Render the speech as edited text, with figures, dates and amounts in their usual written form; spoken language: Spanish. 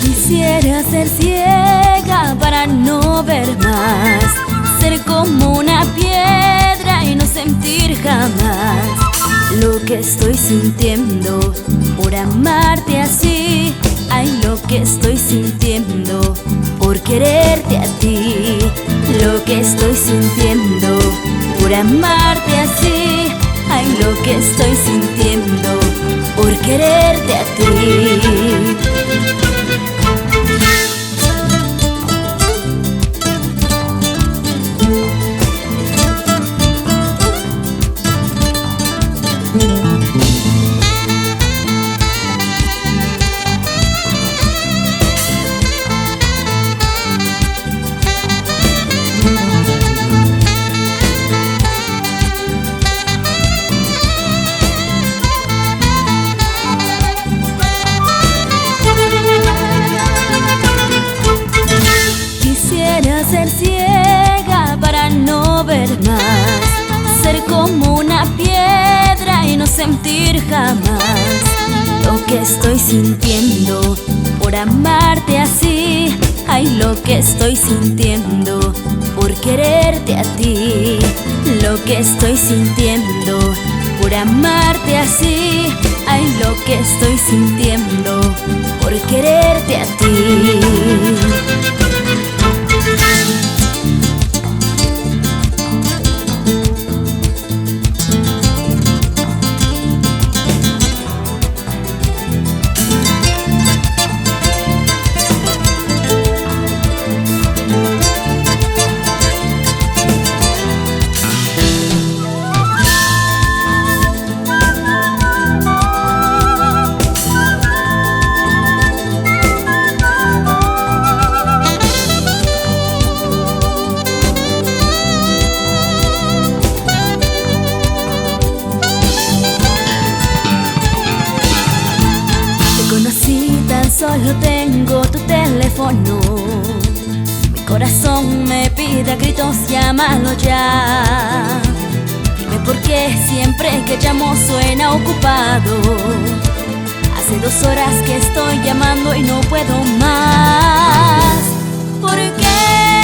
Quisiera ser ciega para no ver más, ser como una piedra y no sentir jamás lo que estoy sintiendo por amarte así. Ay, lo que estoy sintiendo por quererte a ti, lo que estoy sintiendo por amarte así. Ay, lo que estoy sintiendo por quererte a ti. Quisiera ser ciega para no ver más, ser como una piedra y no sentir jamás lo que estoy sintiendo por amarte así. Ay, lo que estoy sintiendo por quererte a ti, lo que estoy sintiendo por amarte así. Ay, lo que estoy sintiendo por quererte a ti. Solo tengo tu teléfono, mi corazón me pide a gritos llámalo ya. Dime por qué siempre que llamo suena ocupado. Hace 2 horas que estoy llamando y no puedo más. ¿Por qué?